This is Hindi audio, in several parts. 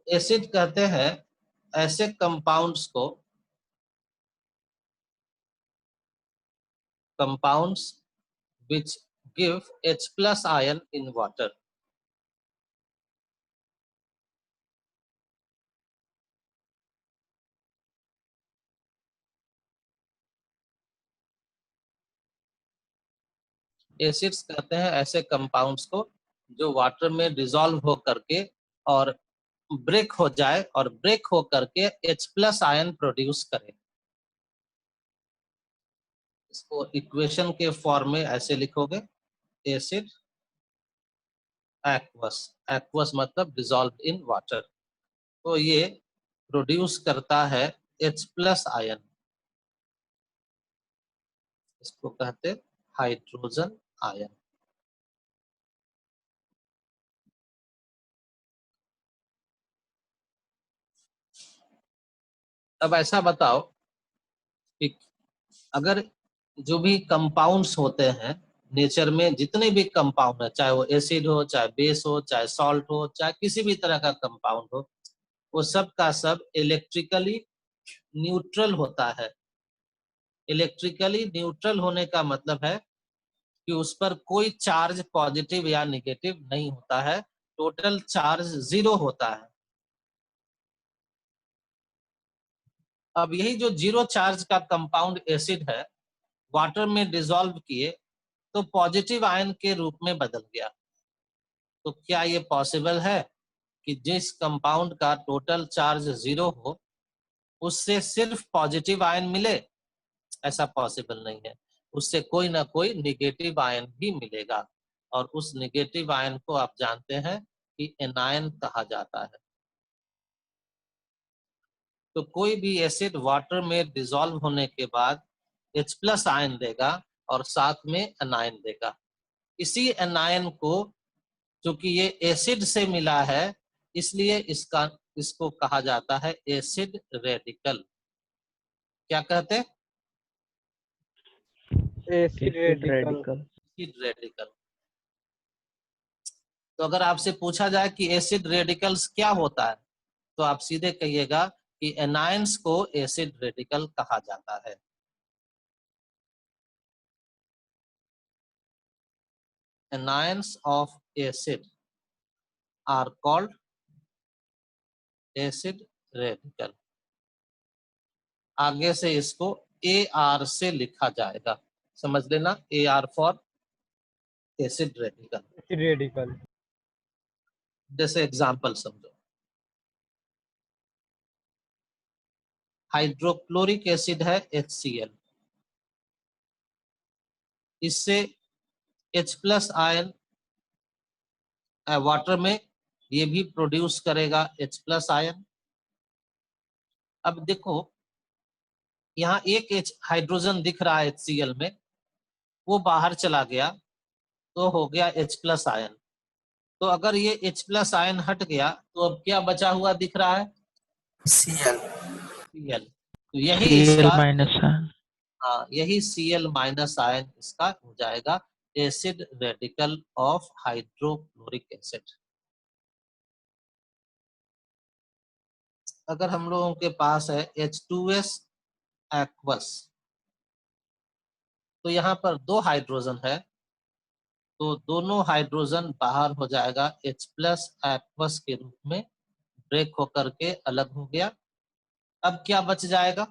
एसिड कहते हैं ऐसे कंपाउंड्स को, compounds which give H plus ion in water. Acids कहते हैं ऐसे कंपाउंड्स को जो वाटर में डिसॉल्व हो करके और ब्रेक हो जाए और ब्रेक हो करके H प्लस आयन प्रोड्यूस करे। इसको इक्वेशन के फॉर्म में ऐसे लिखोगे, एसिड एक्वस, एक्वस मतलब डिसॉल्व इन वाटर, तो ये प्रोड्यूस करता है H प्लस आयन, इसको कहते हाइड्रोजन आयन। अब ऐसा बताओ कि अगर जो भी कंपाउंड्स होते हैं नेचर में, जितने भी कंपाउंड है, चाहे वो एसिड हो, चाहे बेस हो, चाहे सॉल्ट हो, चाहे किसी भी तरह का कंपाउंड हो, वो सब का सब इलेक्ट्रिकली न्यूट्रल होता है। इलेक्ट्रिकली न्यूट्रल होने का मतलब है कि उस पर कोई चार्ज पॉजिटिव या नेगेटिव नहीं होता है, टोटल चार्ज 0 होता है। अब यही जो 0 चार्ज का कंपाउंड एसिड है, वाटर में डिसॉल्व किए तो पॉजिटिव आयन के रूप में बदल गया। तो क्या ये पॉसिबल है कि जिस कंपाउंड का टोटल चार्ज 0 हो उससे सिर्फ पॉजिटिव आयन मिले? ऐसा पॉसिबल नहीं है, उससे कोई ना कोई नेगेटिव आयन भी मिलेगा, और उस नेगेटिव आयन को आप जानते हैं कि एनायन कहा जाता है। तो कोई भी एसिड वाटर में डिसॉल्व होने के बाद H प्लस आयन देगा और साथ में एनायन देगा। इसी एनायन को, क्योंकि ये एसिड से मिला है, इसलिए इसको कहा जाता है एसिड रेडिकल। क्या कहते हैं? Acid radical. Acid radical. तो अगर आपसे पूछा जाए कि एसिड रेडिकल्स क्या होता है, तो आप सीधे कहिएगा कि एनायंस को एसिड रेडिकल कहा जाता है। Anions of acid are called acid radical. आगे से इसको AR से लिखा जाएगा, समझ लेना, AR for acid radical. Radical. जैसे एग्जांपल समझो, हाइड्रोक्लोरिक एसिड है HCl, इससे H प्लस आयन वाटर में ये भी प्रोड्यूस करेगा H प्लस आयन। अब देखो यहाँ एक H हाइड्रोजन दिख रहा है HCl में, वो बाहर चला गया तो हो गया H प्लस आयन। तो अगर ये H प्लस आयन हट गया तो अब क्या बचा हुआ दिख रहा है? Cl। तो यही इसका, माइनस। हाँ, यही Cl माइनस आयन इसका हो जाएगा acid radical of hydrochloric acid. अगर हम लोगों के पास है H2S एक्वस, तो यहाँ पर 2 हाइड्रोजन है, तो दोनों हाइड्रोजन बाहर हो जाएगा H प्लस एक्वस के रूप में, ब्रेक होकर के अलग हो गया। अब क्या बच जाएगा?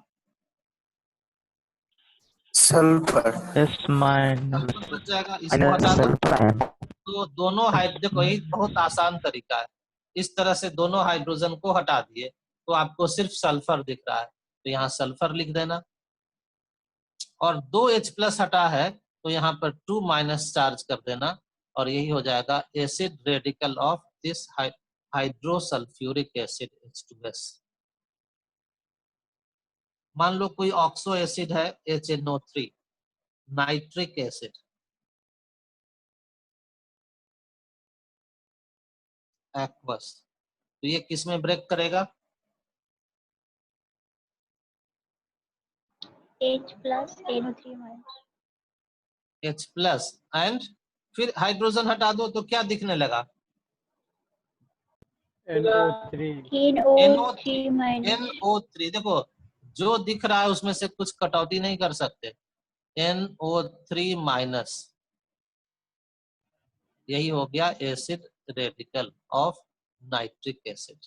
सल्फर। सल्फर बच जाएगा, इसको हटा दो तो दोनों देखो यही बहुत आसान तरीका है, इस तरह से दोनों हाइड्रोजन को हटा दिए तो आपको सिर्फ सल्फर दिख रहा है, तो यहाँ सल्फर लिख देना। और 2 H प्लस हटा है तो यहाँ पर 2 माइनस चार्ज कर देना, और यही हो जाएगा acid radical of this hydrosulphuric acid H2S। मान लो कोई ऑक्सो एसिड है HNO3, नाइट्रिक एसिड, एक्वस, तो ये किस में ब्रेक करेगा? H plus NO3 minus। H plus and फिर हाइड्रोजन हटा दो तो क्या दिखने लगा? NO3 NO3 minus NO3 देखो जो दिख रहा है उसमें से कुछ कटौती नहीं कर सकते। NO3 माइनस, यही हो गया acid radical of nitric acid.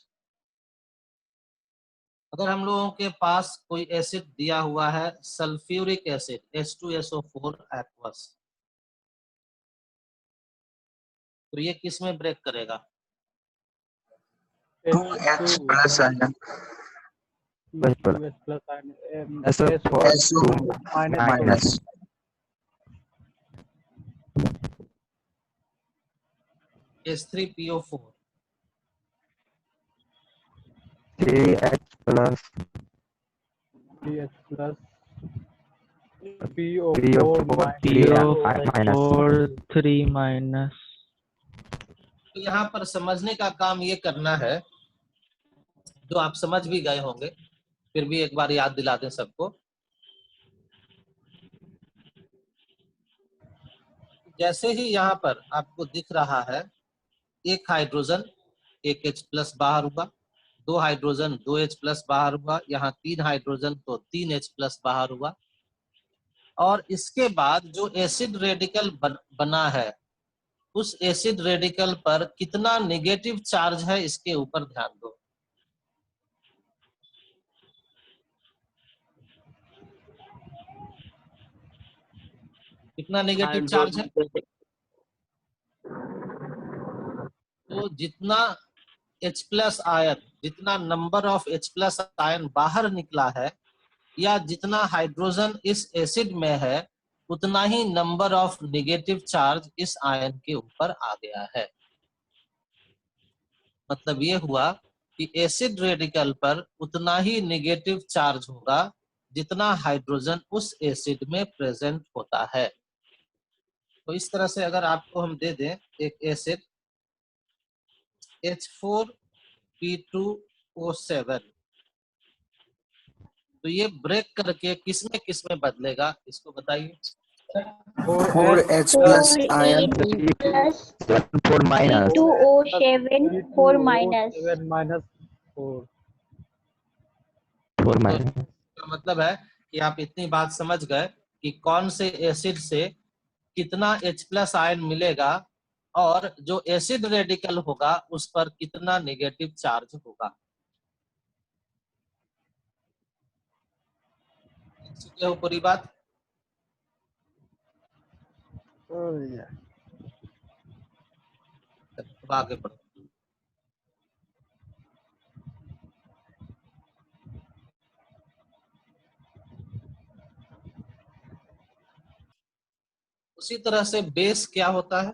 अगर हम लोगों के पास कोई एसिड दिया हुआ है सल्फ्यूरिक एसिड H2SO4 एक्वस, तो ये किस में ब्रेक करेगा? 2H plus ion H2S plus ion SO4 SO4 minus H3PO4 3H plus 3H plus PO4 PO4 minus 3 minus। तो यहाँ पर समझने का काम ये करना है, जो आप समझ भी गए होंगे, फिर भी एक बार याद दिला दें सबको। जैसे ही यहाँ पर आपको दिख रहा है एक हाइड्रोजन 1H प्लस बाहर हुआ, 2 हाइड्रोजन 2H प्लस बाहर हुआ, यहाँ 3 हाइड्रोजन तो 3H प्लस बाहर हुआ, और इसके बाद जो एसिड रेडिकल बना है उस एसिड रेडिकल पर कितना नेगेटिव चार्ज है इसके ऊपर ध्यान दो। कितना नेगेटिव चार्ज है? तो जितना H प्लस आयन, जितना number of H plus ion बाहर निकला है, या जितना हाइड्रोजन इस एसिड में है, उतना ही नंबर ऑफ नेगेटिव चार्ज इस आयन के ऊपर आ गया है। मतलब ये हुआ कि एसिड रेडिकल पर उतना ही नेगेटिव चार्ज होगा जितना हाइड्रोजन उस एसिड में प्रेजेंट होता है। तो इस तरह से अगर आपको हम दे दें एक एसिड H4P2O7, तो ये ब्रेक करके किसमें बदलेगा, इसको बताइए। 4H plus ion 4H plus 4 minus P2O7 4 minus 7 minus 4 4 तो minus इसका मतलब है कि आप इतनी बात समझ गए कि कौन से एसिड से कितना H प्लस आयन मिलेगा और जो एसिड रेडिकल होगा उस पर कितना नेगेटिव चार्ज होगा। समझे हो पूरी बात? अब आगे बढ़ो। उसी तरह से बेस क्या होता है?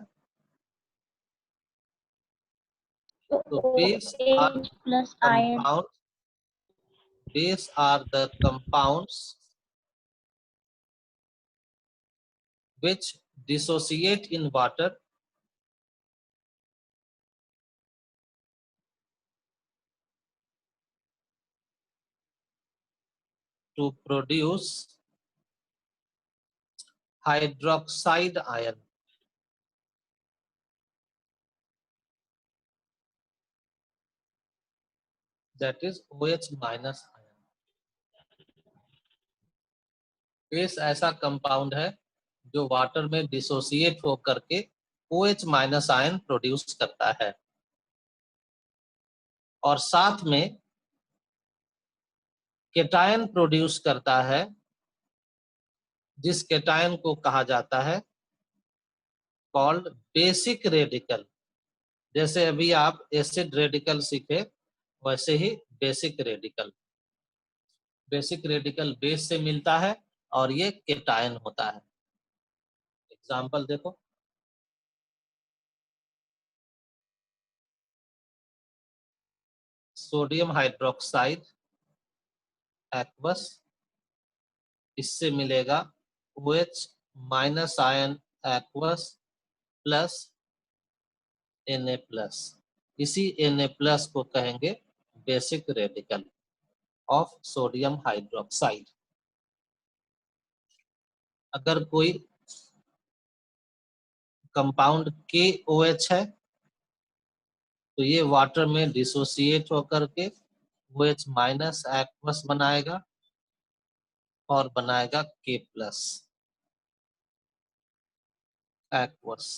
तो base are OH plus ion compounds, base are the compounds which dissociate in water to produce hydroxide ion. That is OH minus ion. Base ऐसा कंपाउंड है जो वाटर में डिसोसिएट हो करके OH माइनस आयन प्रोड्यूस करता है, और साथ में केटायन प्रोड्यूस करता है, जिस केटायन को कहा जाता है कॉल्ड बेसिक रेडिकल। जैसे अभी आप एसिड रेडिकल सीखे वैसे ही basic radical. Basic radical base से मिलता है और ये केटायन होता है। एग्जाम्पल देखो, सोडियम हाइड्रोक्साइड एक्वस, इससे मिलेगा OH minus ion aqueous plus Na+। इसी Na+ को कहेंगे basic radical of sodium hydroxide. अगर कोई कंपाउंड KOH है तो ये वाटर में डिसोसिएट होकर के OH माइनस एक्वस बनाएगा और बनाएगा K प्लस एक्वस।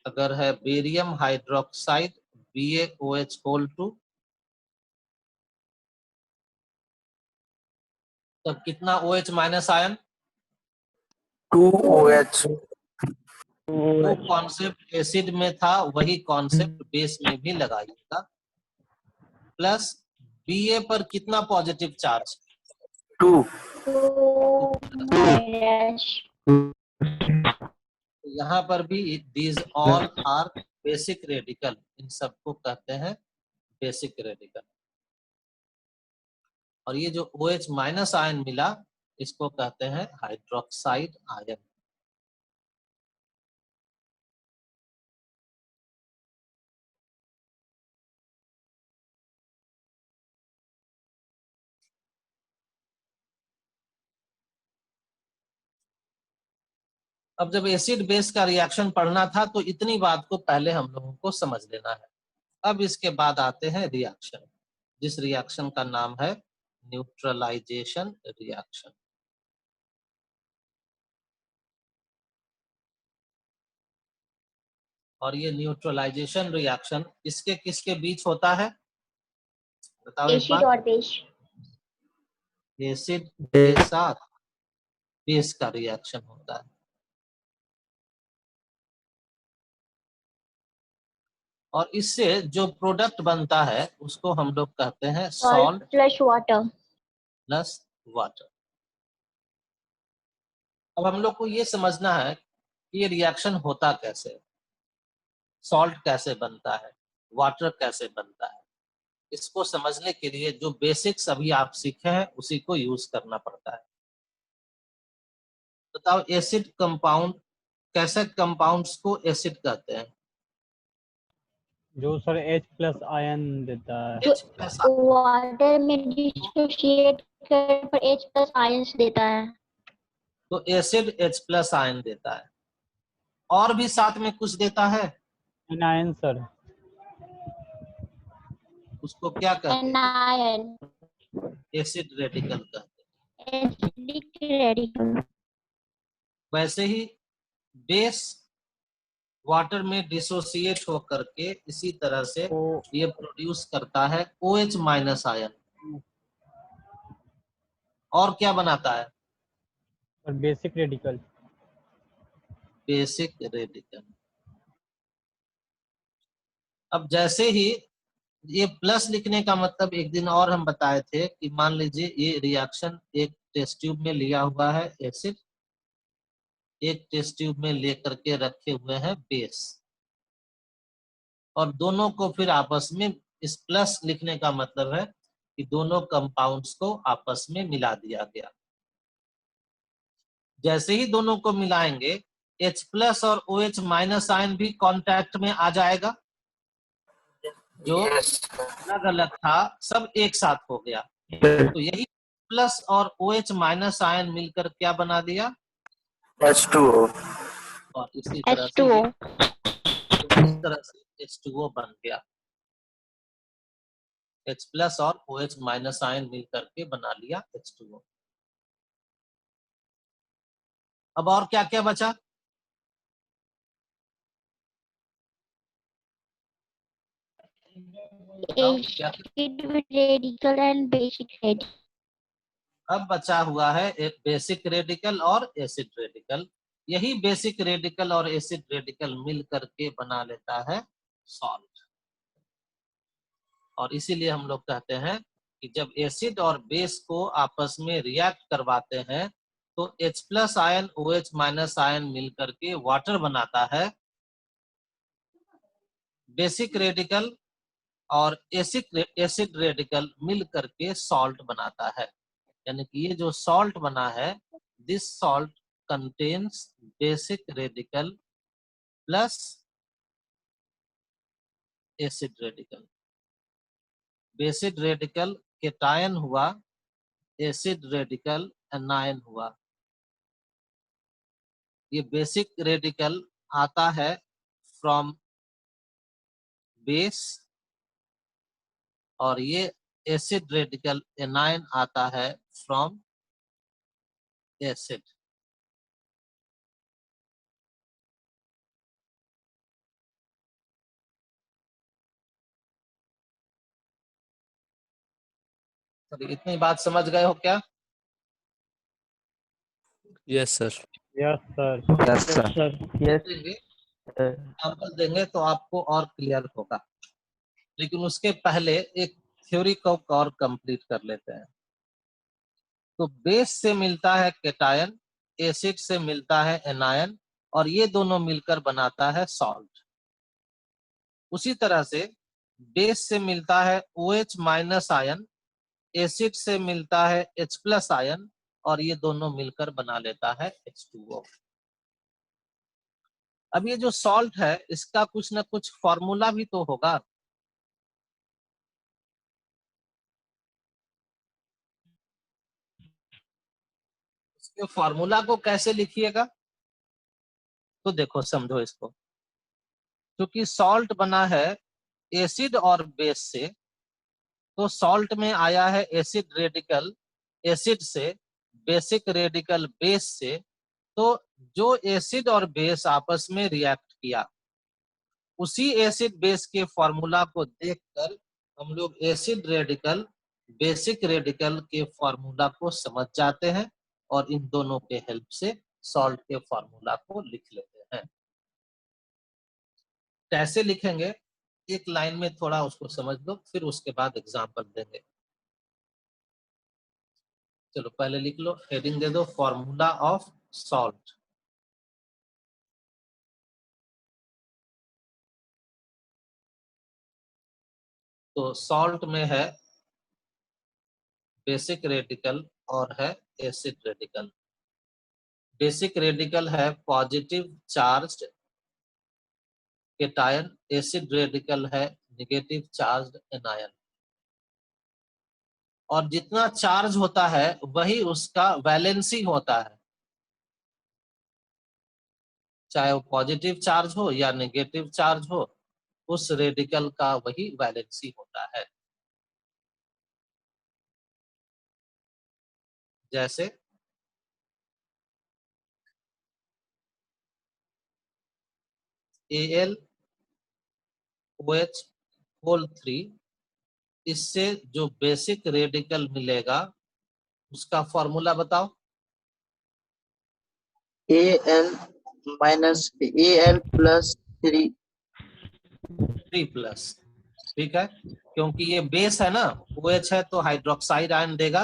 अगर है बेरियम हाइड्रोक्साइड BaOH होल 2, तब कितना OH माइनस आयन? 2OH। वो कॉन्सेप्ट एसिड में था, वही कॉन्सेप्ट बेस में भी लगाइएगा। प्लस Ba पर कितना पॉजिटिव चार्ज? 2। 2 minus यहाँ पर भी these all are basic radical, इन सबको कहते हैं बेसिक रेडिकल। और ये जो OH माइनस आयन मिला इसको कहते हैं हाइड्रोक्साइड आयन। अब जब एसिड बेस का रिएक्शन पढ़ना था तो इतनी बात को पहले हम लोगों को समझ लेना है। अब इसके बाद आते हैं रिएक्शन, जिस रिएक्शन का नाम है न्यूट्रलाइजेशन रिएक्शन। और ये न्यूट्रलाइजेशन रिएक्शन किसके किसके बीच होता है? बताओ एक एसिड बार। और बेस। एसिड के साथ बेस का रिएक्शन होता है। और इससे जो प्रोडक्ट बनता है उसको हम लोग कहते हैं Salt salt plus water. Plus water. अब हम लोग को ये समझना है कि ये रिएक्शन होता कैसे, सॉल्ट कैसे बनता है, वाटर कैसे बनता है। इसको समझने के लिए जो बेसिक्स अभी आप सीखे हैं उसी को यूज करना पड़ता है। बताओ एसिड कंपाउंड, कैसे कंपाउंड्स को एसिड कहते हैं? जो सर H प्लस आयन देता है। जो H प्लस वाटर में डिसोसिएट कर पर H प्लस आयंस देता है। तो एसिड H प्लस आयन देता है, और भी साथ में कुछ देता है, एनायन सर। उसको क्या कहते एनायन हैं? एसिड रेडिकल कहते हैं। Acidic radical. वैसे ही बेस वाटर में डिसोसिएट होकर के इसी तरह से ये प्रोड्यूस करता है OH माइनस आयन। और क्या बनाता है? और बेसिक रेडिकल। Basic radical. अब जैसे ही ये प्लस लिखने का मतलब एक दिन और हम बताए थे कि मान लीजिए ये रिएक्शन एक टेस्ट ट्यूब में लिया हुआ है एसिड, एक टेस्ट ट्यूब में लेकर के रखे हुए हैं बेस, और दोनों को फिर आपस में, इस प्लस लिखने का मतलब है कि दोनों कंपाउंड्स को आपस में मिला दिया गया। जैसे ही दोनों को मिलाएंगे H प्लस और OH माइनस आयन भी कांटेक्ट में आ जाएगा। जो अलग अलग था सब एक साथ हो गया। तो यही प्लस और OH माइनस आयन मिलकर क्या बना दिया? H2O। और इसी तरह से H2O। इस तरह से H2O बन गया। H प्लस और OH माइनस आयन मिलकर के बना लिया H2O। अब और क्या क्या बचा? Acid radical and basic radical. अब बचा हुआ है एक बेसिक रेडिकल और एसिड रेडिकल। यही बेसिक रेडिकल और एसिड रेडिकल मिल करके बना लेता है सॉल्ट। और इसीलिए हम लोग कहते हैं कि जब एसिड और बेस को आपस में रिएक्ट करवाते हैं तो H plus ion OH minus ion मिल करके वाटर बनाता है। बेसिक रेडिकल और एसिड रेडिकल मिल करके सॉल्ट बनाता है। यानी कि ये जो सॉल्ट बना है, this salt contains basic radical plus acid radical. Basic radical cation हुआ, एसिड रेडिकल एनायन हुआ। ये बेसिक रेडिकल आता है फ्रॉम बेस और ये एसिड रेडिकल एनायन आता है फ्रॉम एसिड। तो इतनी बात समझ गए हो क्या? Yes sir. Yes, sir. Yes, sir. sir. Yes, देंगे sir. एग्जाम्पल देंगे तो आपको और क्लियर होगा, लेकिन उसके पहले एक थ्योरी को और कंप्लीट कर लेते हैं। तो बेस से मिलता है केटायन, एसिड से मिलता है एनायन, और ये दोनों मिलकर बनाता है सॉल्ट। उसी तरह से बेस से मिलता है OH माइनस आयन, एसिड से मिलता है H प्लस आयन, और ये दोनों मिलकर बना लेता है H2O। अब ये जो सॉल्ट है इसका कुछ ना कुछ फॉर्मूला भी तो होगा। इसके फॉर्मूला को कैसे लिखिएगा? तो देखो समझो इसको, क्योंकि सॉल्ट बना है एसिड और बेस से, तो सॉल्ट में आया है एसिड रेडिकल एसिड से, बेसिक रेडिकल बेस से। तो जो एसिड और बेस आपस में रिएक्ट किया, उसी एसिड बेस के फॉर्मूला को देखकर हम लोग एसिड रेडिकल बेसिक रेडिकल के फॉर्मूला को समझ जाते हैं और इन दोनों के हेल्प से सॉल्ट के फॉर्मूला को लिख लेते हैं। कैसे लिखेंगे एक लाइन में थोड़ा उसको समझ लो, फिर उसके बाद एग्जांपल देंगे। चलो पहले लिख लो, हेडिंग दे दो फॉर्मूला ऑफ सॉल्ट। तो सॉल्ट में है बेसिक रेडिकल और है एसिड रेडिकल। बेसिक रेडिकल है positive charged cation, acid radical है नेगेटिव चार्ज्ड एनायन। और जितना चार्ज होता है वही उसका वैलेंसी होता है, चाहे वो पॉजिटिव चार्ज हो या नेगेटिव चार्ज हो, उस रेडिकल का वही वैलेंसी होता है। जैसे AlOH3, इससे जो बेसिक रेडिकल मिलेगा उसका फॉर्मूला बताओ। Al minus Al plus 3 3+, ठीक है, क्योंकि ये बेस है ना, OH है तो हाइड्रोक्साइड आयन देगा।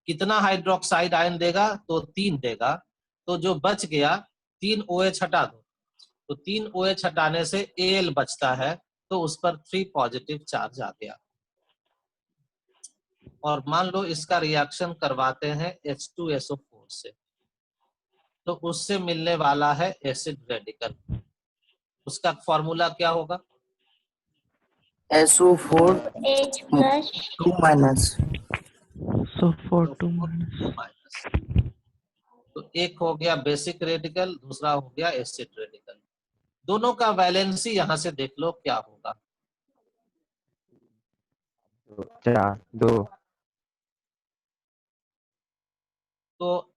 कितना हाइड्रोक्साइड आयन देगा? तो 3 देगा। तो जो बच गया 3 OH हटा दो, तो 3 OH हटाने से Al बचता है, तो उस पर 3 पॉजिटिव चार्ज आ गया। और मान लो इसका रिएक्शन करवाते हैं H2SO4 से, तो उससे मिलने वाला है एसिड रेडिकल। उसका फॉर्मूला क्या होगा? SO4 H plus 2 minus So 4 तो 2 4 minus. माइनस, तो एक हो गया बेसिक रेडिकल, दूसरा हो गया एसिड रेडिकल। दोनों का वैलेंसी यहां से देख लो क्या होगा। 4 2 तो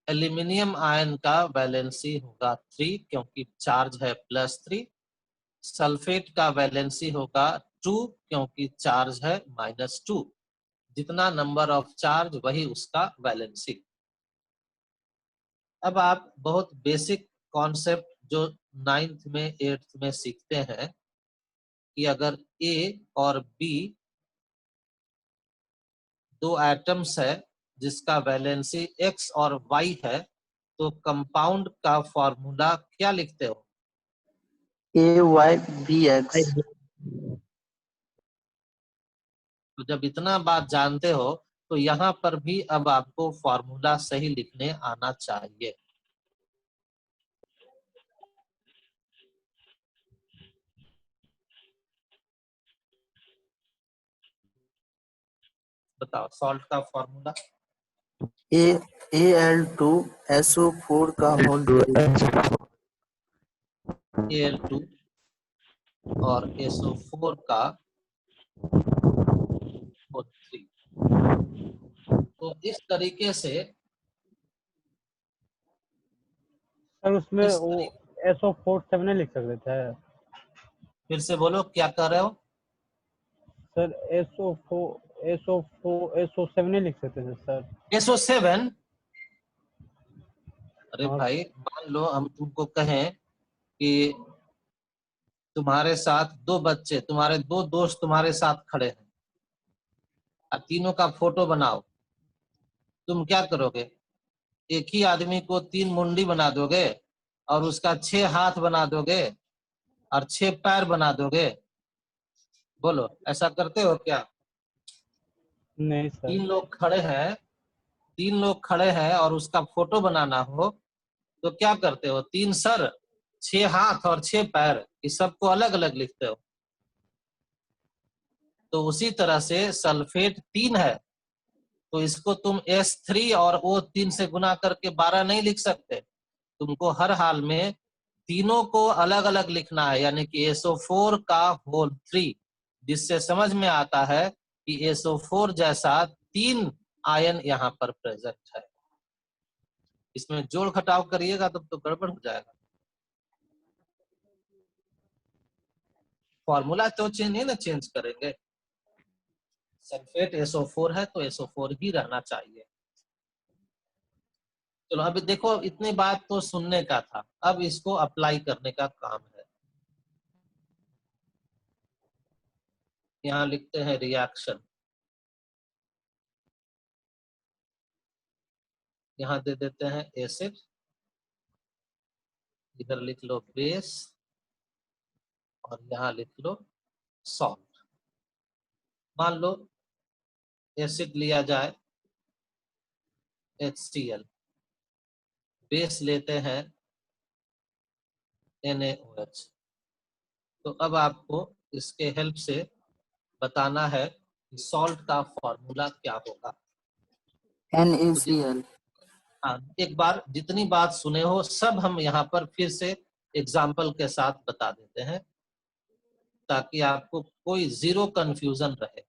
एल्यूमिनियम आयन का वैलेंसी होगा 3, क्योंकि चार्ज है +3। सल्फेट का वैलेंसी होगा 2, क्योंकि चार्ज है -2। जितना नंबर ऑफ चार्ज वही उसका वैलेंसी। अब आप बहुत बेसिक कॉन्सेप्ट जो 9th में 8th में सीखते हैं कि अगर A और B दो एटम्स है जिसका वैलेंसी X और Y है, तो कंपाउंड का फॉर्मूला क्या लिखते हो? AYBX तो जब इतना बात जानते हो तो यहाँ पर भी अब आपको फॉर्मूला सही लिखने आना चाहिए। बताओ सॉल्ट का फॉर्मूला। Al2SO4 का whole to division S4 Al2 और SO4 का O3। तो इस तरीके से सर उसमें इस वो तरीके SO47 नहीं लिख सकते थे फिर से बोलो क्या कर रहे हो? सर? SO7 नहीं लिख सकते थे सर? SO7? अरे हाँ भाई मान लो हम तुमको कहें कि तुम्हारे साथ दो बच्चे, तुम्हारे दो दोस्त तुम्हारे साथ खड़े हैं, अब तीनों का फोटो बनाओ, तुम क्या करोगे? एक ही आदमी को 3 मुंडी बना दोगे और उसका 6 हाथ बना दोगे और 6 पैर बना दोगे? बोलो ऐसा करते हो क्या? नहीं सर। 3 लोग खड़े हैं और उसका फोटो बनाना हो तो क्या करते हो? 3 सर, 6 हाथ और 6 पैर, इस सबको अलग अलग लिखते हो। तो उसी तरह से सल्फेट 3 है तो इसको तुम S3 और O3 से गुना करके 12 नहीं लिख सकते। तुमको हर हाल में तीनों को अलग अलग लिखना है, यानी कि SO4 का होल 3, जिससे समझ में आता है कि SO4 जैसा 3 आयन यहाँ पर प्रेजेंट है। इसमें जोड़ घटाव करिएगा तब तो गड़बड़ हो जाएगा। फॉर्मूला तो चेंज नहीं ना चेंज करेंगे। सल्फेट SO4 है तो SO4 ही रहना चाहिए। चलो अभी देखो, इतनी बात तो सुनने का था, अब इसको अप्लाई करने का काम है। यहाँ लिखते हैं रिएक्शन, यहाँ दे देते हैं एसिड, इधर लिख लो बेस और यहाँ लिख लो सॉल्ट। मान लो एसिड लिया जाए HCl, बेस लेते हैं NaOH। तो अब आपको इसके हेल्प से बताना है कि सॉल्ट का फॉर्मूला क्या होगा। NaCl। हाँ, एक बार जितनी बात सुने हो सब हम यहाँ पर फिर से एग्जाम्पल के साथ बता देते हैं ताकि आपको कोई जीरो कंफ्यूजन रहे।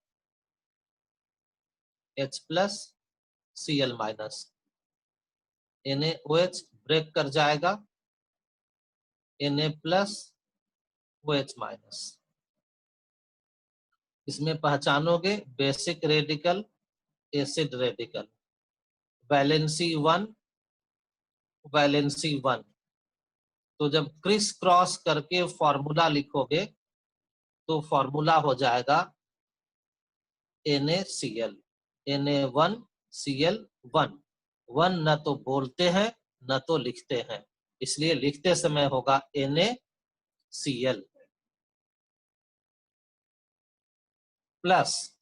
H+ Cl-, NaOH ब्रेक कर जाएगा Na+ OH-। इसमें पहचानोगे basic radical, acid radical, valency 1, valency 1। तो जब क्रिस क्रॉस करके फॉर्मूला लिखोगे तो फॉर्मूला हो जाएगा NaCl, Na1Cl1। 1 न तो बोलते हैं न तो लिखते हैं, इसलिए लिखते समय होगा NaCl प्लस,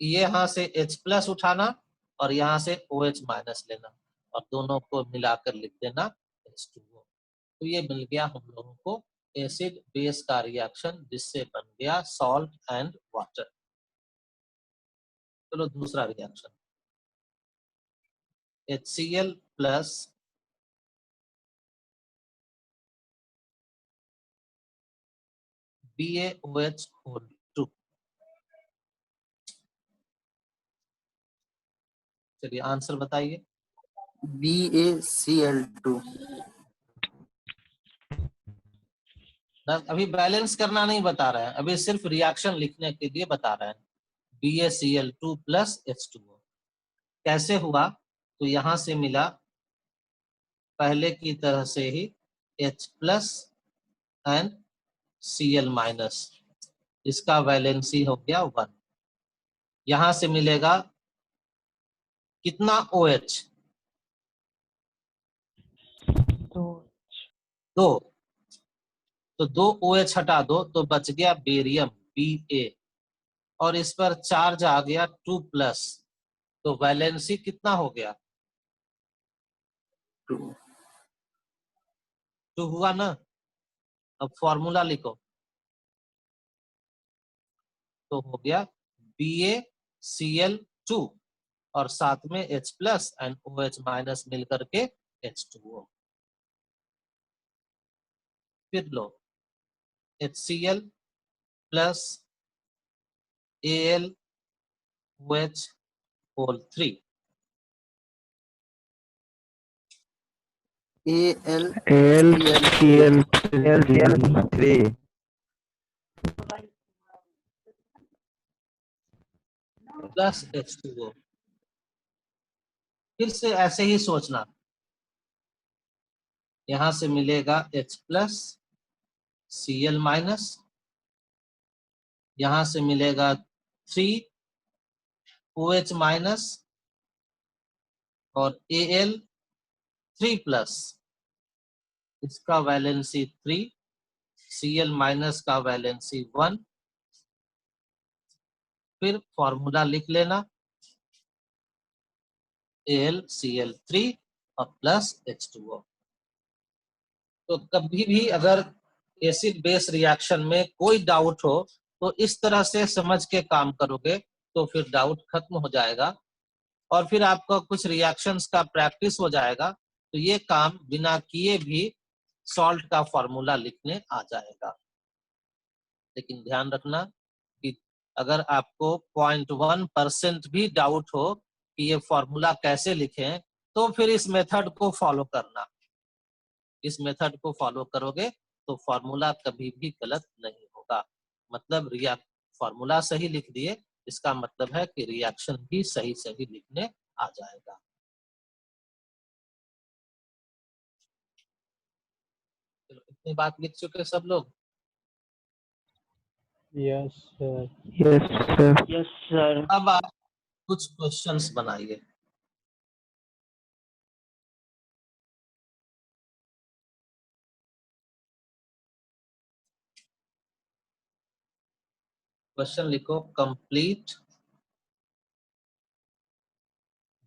ये यहाँ से H+ उठाना और यहाँ से OH- लेना और दोनों को मिलाकर लिख देना H2O। तो ये मिल गया हम लोगों को एसिड बेस का रिएक्शन, जिससे बन गया सॉल्ट एंड वाटर। चलो दूसरा reaction, HCl plus BaOH whole 2। चलिए आंसर बताइए। BaCl2। अभी बैलेंस करना नहीं बता रहे हैं, अभी सिर्फ रिएक्शन लिखने के लिए बता रहे हैं। BaCl2 प्लस H2O कैसे हुआ? तो यहां से मिला पहले की तरह से ही H+ एंड Cl-, इसका वैलेंसी हो गया 1। यहां से मिलेगा कितना OH? 2। तो 2 OH हटा दो तो बच गया बेरियम Ba, और इस पर चार्ज आ गया 2+, तो वैलेंसी कितना हो गया? 2 हुआ ना। अब फॉर्मूला लिखो, तो हो गया BaCl2 और साथ में H+ एंड OH- मिल करके H2O। फिर लो HCl plus AlOH whole 3। Al AlCl LCl 3 plus H2O। फिर से ऐसे ही सोचना, यहां से मिलेगा H प्लस Cl माइनस, यहां से मिलेगा 3OH माइनस और Al 3 प्लस, इसका वैलेंसी 3, Cl माइनस का वैलेंसी 1। फिर फॉर्मूला लिख लेना, AlCl3 और प्लस H2O। तो कभी भी अगर एसिड बेस रिएक्शन में कोई डाउट हो तो इस तरह से समझ के काम करोगे तो फिर डाउट खत्म हो जाएगा और फिर आपका कुछ रिएक्शंस का प्रैक्टिस हो जाएगा, तो ये काम बिना किए भी सॉल्ट का फॉर्मूला लिखने आ जाएगा। लेकिन ध्यान रखना कि अगर आपको 0.1% भी डाउट हो कि ये फॉर्मूला कैसे लिखें, तो फिर इस मेथड को फॉलो करना। इस मेथड को फॉलो करोगे तो फॉर्मूला कभी भी गलत नहीं होगा। मतलब फॉर्मूला सही लिख दिए, इसका मतलब है कि रिएक्शन भी सही सही लिखने आ जाएगा। चलो, इतनी बात लिख चुके सब लोग। Yes, sir. Yes, sir. Yes, sir. अब आप कुछ क्वेश्चंस बनाइए। क्वेश्चन लिखो, कंप्लीट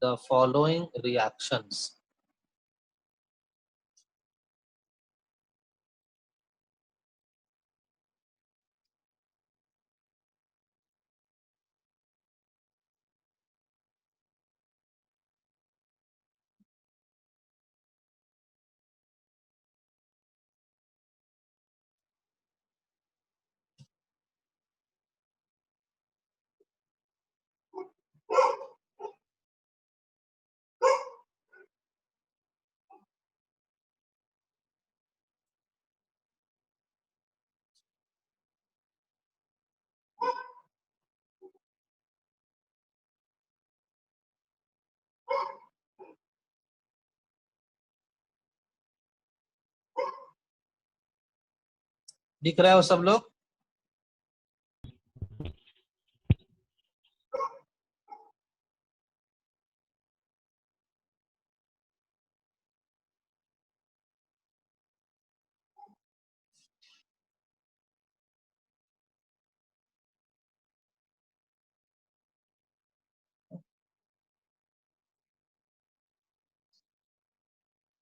द फॉलोइंग रिएक्शंस। लिख रहे हो सब लोग?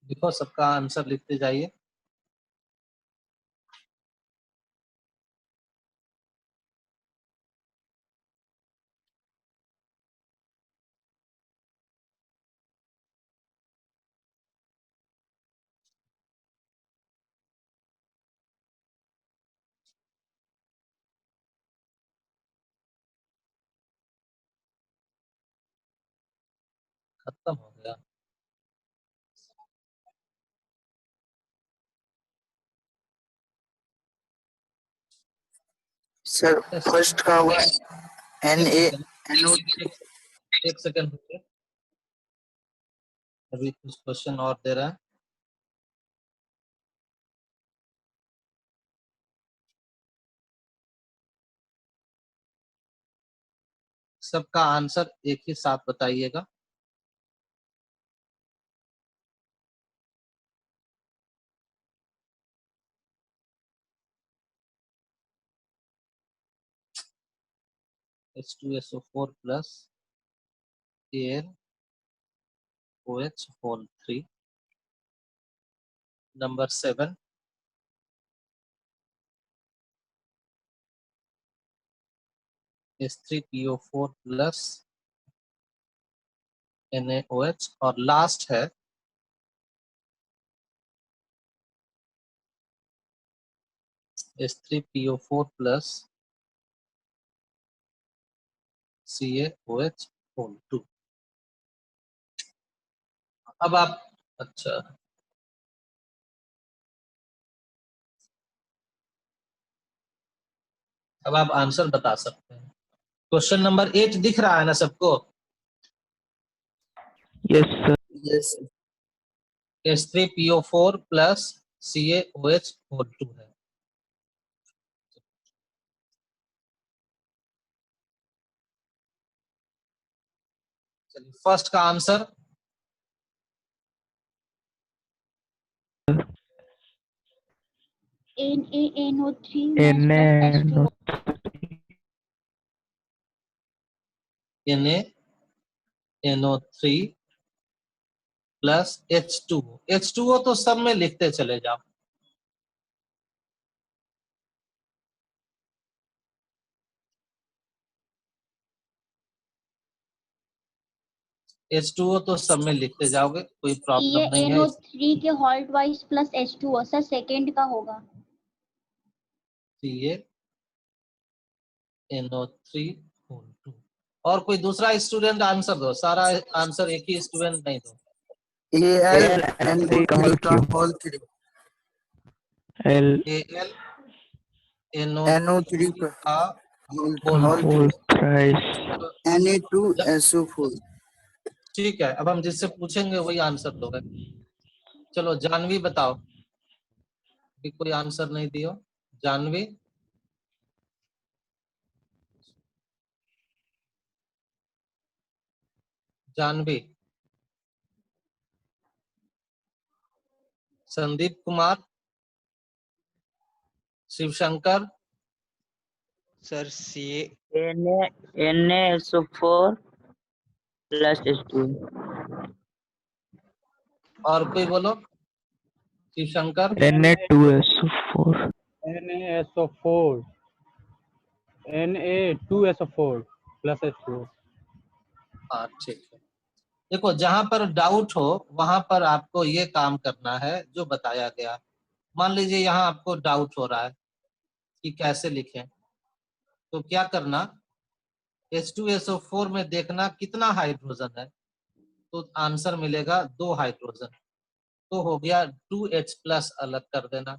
लिखो, सबका आंसर लिखते जाइए। खत्म हो गया। सर फर्स्ट का हुआ एक Na सेकंड, NO एक सेकंड रुकिए, अभी कुछ क्वेश्चन और दे रहा है। सबका आंसर एक ही साथ बताइएगा। H2SO4 plus AlOH whole 3। Number 7, H3PO4 plus NaOH और लास्ट है H3PO4 प्लस CaOH होल 2। अब आप अच्छा अब आप आंसर बता सकते हैं। क्वेश्चन नंबर 8 दिख रहा है ना सबको? Yes, sir. Yes. H3PO4 plus CaOH whole 2 है। चलिए फर्स्ट का answer NaNO3 mass plus NaNO. H2O. NaNO3 plus H2O। H2O तो सब में लिखते चले जाओ। H2O तो सब में लिखते जाओगे, कोई प्रॉब्लम नहीं है। NaNO3 के halt wise plus H2O sir second का होगा। CaNO3 whole 2। और कोई दूसरा स्टूडेंट आंसर दो, सारा आंसर एक ही स्टूडेंट नहीं दो। AlNO3 का होल 3। L AlNO3 का का whole whole 2। whole thrice. Na2SO4। ठीक है, अब हम जिससे पूछेंगे वही आंसर दोगे। चलो जानवी बताओ, कि कोई आंसर नहीं दियो। जानवी जानवी संदीप कुमार, शिवशंकर, सर सी NaSO4 प्लस H2। और कोई बोलो। Shivshankar, Na2SO4. NaSO4 Na2SO4 plus H2O। हाँ ठीक है। देखो जहां पर डाउट हो वहां पर आपको ये काम करना है जो बताया गया। मान लीजिए यहाँ आपको डाउट हो रहा है कि कैसे लिखें, तो क्या करना, H2SO4 में देखना कितना हाइड्रोजन है, तो आंसर मिलेगा 2 हाइड्रोजन। तो हो गया 2H प्लस अलग कर देना,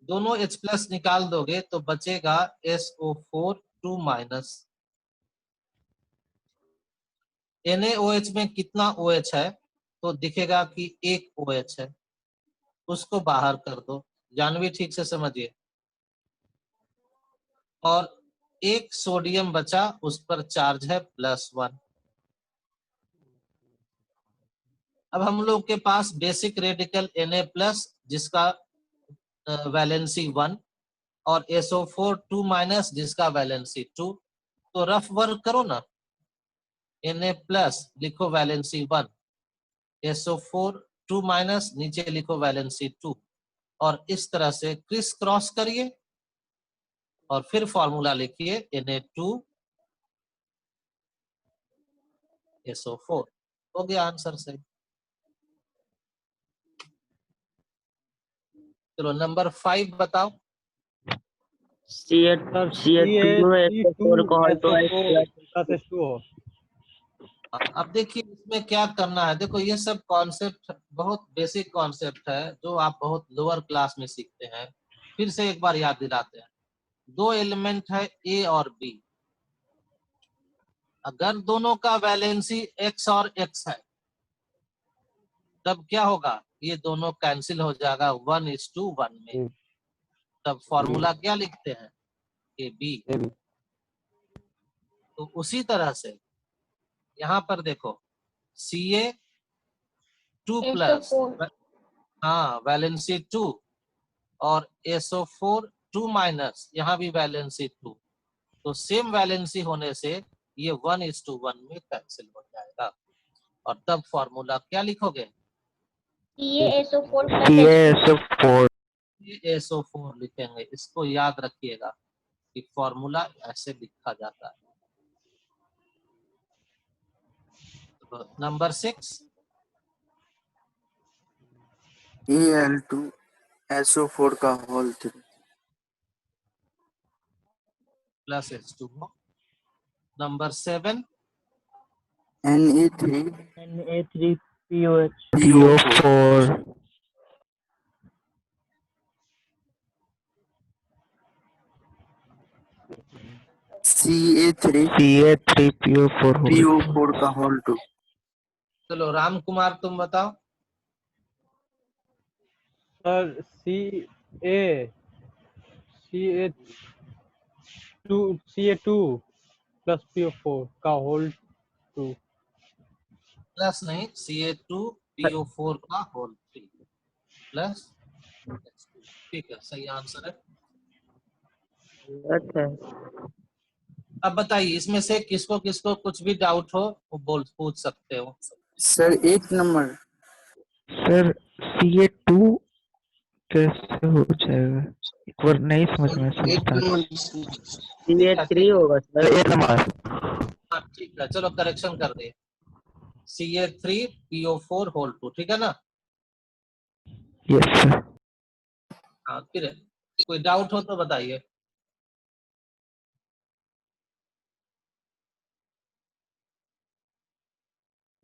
दोनों H प्लस निकाल दोगे तो बचेगा SO4 2 माइनस। NaOH में कितना OH है, तो दिखेगा कि 1 OH है, उसको बाहर कर दो। जानवी ठीक से समझिए। और 1 सोडियम बचा, उस पर चार्ज है +1। अब हम लोग के पास बेसिक रेडिकल Na प्लस जिसका वैलेंसी 1 और SO4 2 माइनस जिसका वैलेंसी 2, तो रफ वर्क करो ना। Na प्लस लिखो वैलेंसी 1, SO4 2 माइनस नीचे लिखो वैलेंसी 2, और इस तरह से क्रिस क्रॉस करिए और फिर फॉर्मूला लिखिए Na2SO4। हो गया आंसर सही। चलो नंबर 5 बताओ। CH2SO4 का whole twice Na2SO4 plus H2O। अब देखिए इसमें क्या करना है। देखो ये सब कॉन्सेप्ट बहुत बेसिक कॉन्सेप्ट है जो आप बहुत लोअर क्लास में सीखते हैं, फिर से एक बार याद दिलाते हैं। 2 एलिमेंट है A और B, अगर दोनों का वैलेंसी X और X है तब क्या होगा, ये दोनों कैंसिल हो जाएगा 1:1 में। तब फॉर्मूला क्या लिखते हैं, AB। तो उसी तरह से यहाँ पर देखो Ca2 प्लस, SO4 हाँ वैलेंसी 2, और SO4 2 माइनस, यहाँ भी वैलेंसी 2, तो सेम वैलेंसी होने से ये 1:1 में कैंसिल हो जाएगा। और तब फॉर्मूला क्या लिखोगे, CaSO4 plus H2O। CaSO4. SO4 लिखेंगे। इसको याद रखिएगा कि फॉर्मूला ऐसे लिखा जाता है। तो नंबर 6 Al2SO4 का whole 3। Plus H2O। Number 7 Na3 Na3POH PO4 Ca3 CA3PO4 whole PO4 का होल 2। चलो राम कुमार तुम बताओ। सर CA2 प्लस PO4 का होल 2। प्लस नहीं, Ca2PO4 का होल 3 प्लस H2। ठीक है, सही आंसर है। गलत है। अब बताइए इसमें से किसको किसको कुछ भी डाउट हो वो बोल पूछ सकते हो। Sir 1 number. सर CA2 कैसे हो जाएगा, एक बार नहीं समझ में सोचता। Ca3 होगा सर। एक नंबर। हाँ ठीक है, चलो करेक्शन कर दे। Ca3PO4 होल 2, ठीक है ना। Yes sir. हाँ फिर कोई डाउट हो तो बताइए।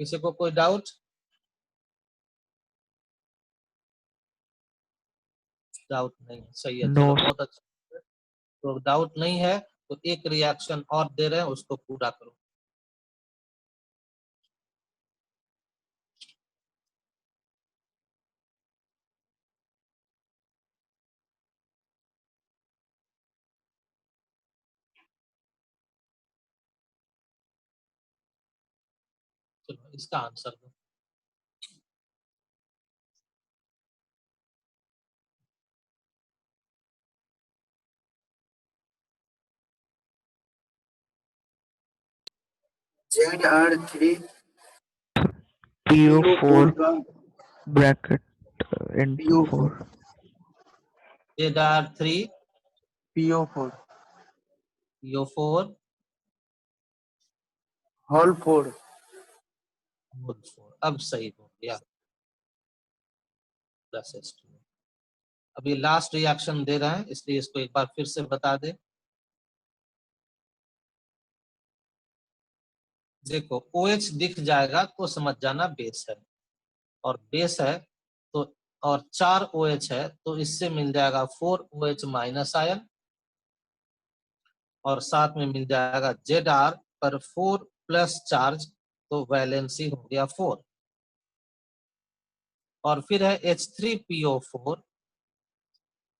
किसी को कोई डाउट? डाउट नहीं, सही है, नो चलो बहुत अच्छा। तो डाउट नहीं है तो एक रिएक्शन और दे रहे हैं, उसको पूरा करो। चलो इसका आंसर दो। ZR3 PO4 का bracket into PO4 4 ZR3 PO4 PO4 whole 4। Whole 4। अब सही हो गया, प्लस H2। अब ये लास्ट रिएक्शन दे रहे हैं इसलिए इसको एक बार फिर से बता दे। देखो OH दिख जाएगा तो समझ जाना बेस है, और बेस है तो और 4 OH है तो इससे मिल जाएगा 4 OH माइनस आयन, और साथ में मिल जाएगा ZR पर 4 प्लस चार्ज, तो वैलेंसी हो गया 4। और फिर है H3PO4,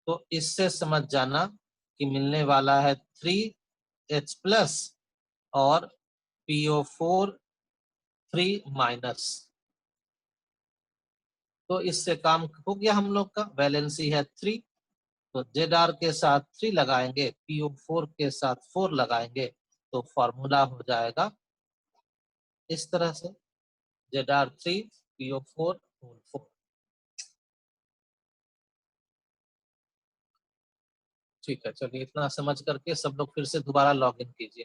तो इससे समझ जाना कि मिलने वाला है 3H प्लस और PO4 3 माइनस। तो इससे काम हो गया हम लोग का, वैलेंसी है 3, तो ZR के साथ 3 लगाएंगे, PO4 के साथ 4 लगाएंगे, तो फॉर्मूला हो जाएगा इस तरह से ZR3 PO4 होल 4। ठीक है, चलिए इतना समझ करके सब लोग फिर से दोबारा लॉग इन कीजिए।